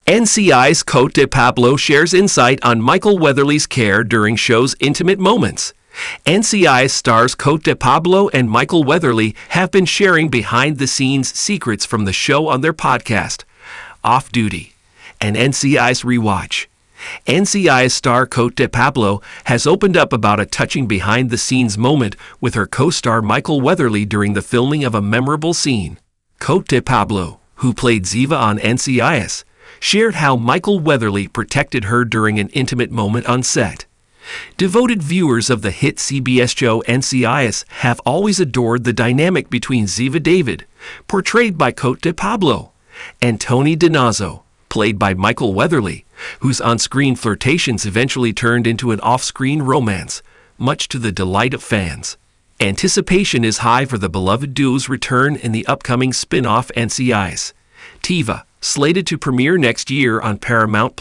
NCIS Cote de Pablo shares insight on Michael Weatherly's care during show's intimate moments. NCIS stars Cote de Pablo and Michael Weatherly have been sharing behind-the-scenes secrets from the show on their podcast, Off Duty, an NCIS rewatch. NCIS star Cote de Pablo has opened up about a touching behind-the-scenes moment with her co-star Michael Weatherly during the filming of a memorable scene. Cote de Pablo, who played Ziva on NCIS, shared how Michael Weatherly protected her during an intimate moment on set. Devoted viewers of the hit CBS show NCIS have always adored the dynamic between Ziva David, portrayed by Cote de Pablo, and Tony DiNazzo, played by Michael Weatherly, whose on-screen flirtations eventually turned into an off-screen romance, much to the delight of fans. Anticipation is high for the beloved duo's return in the upcoming spin-off NCIS, Tiva, slated to premiere next year on Paramount+.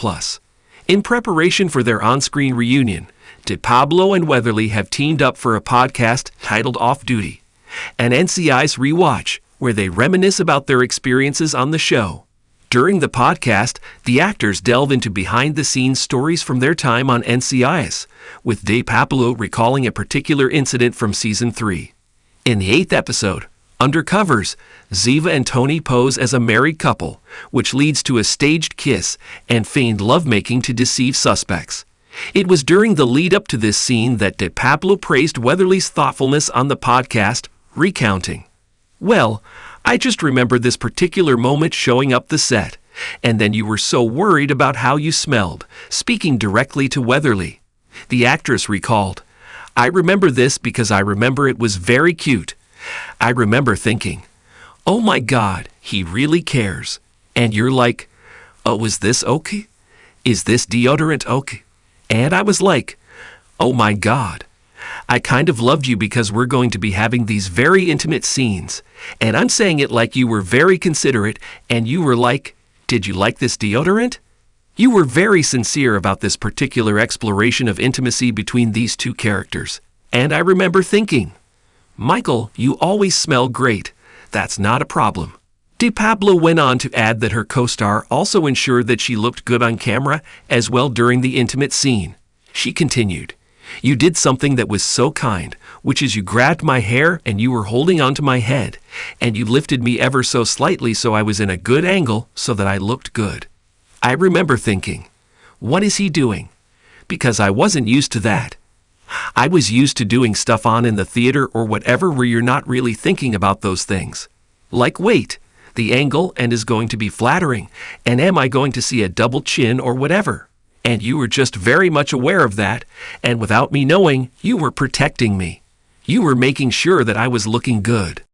In preparation for their on-screen reunion, De Pablo and Weatherly have teamed up for a podcast titled Off Duty, an NCIS rewatch where they reminisce about their experiences on the show. During the podcast, the actors delve into behind-the-scenes stories from their time on NCIS, with De Pablo recalling a particular incident from Season 3. In the 8th episode, Undercovers, Ziva and Tony pose as a married couple, which leads to a staged kiss and feigned lovemaking to deceive suspects. It was during the lead-up to this scene that De Pablo praised Weatherly's thoughtfulness on the podcast, recounting, "Well, I just remember this particular moment showing up the set, and then you were so worried about how you smelled," speaking directly to Weatherly. The actress recalled, "I remember this because I remember it was very cute. I remember thinking, oh my God, he really cares. And you're like, oh, is this okay? Is this deodorant okay? And I was like, oh my God. I kind of loved you because we're going to be having these very intimate scenes. And I'm saying it like you were very considerate and you were like, did you like this deodorant? You were very sincere about this particular exploration of intimacy between these two characters. And I remember thinking, Michael, you always smell great. That's not a problem." De Pablo went on to add that her co-star also ensured that she looked good on camera as well during the intimate scene. She continued, "You did something that was so kind, which is you grabbed my hair and you were holding onto my head, and you lifted me ever so slightly so I was in a good angle so that I looked good." I remember thinking, what is he doing? Because I wasn't used to that. I was used to doing stuff on in the theater or whatever where you're not really thinking about those things. Like wait, the angle and is going to be flattering, and am I going to see a double chin or whatever? And you were just very much aware of that, and without me knowing, you were protecting me. You were making sure that I was looking good.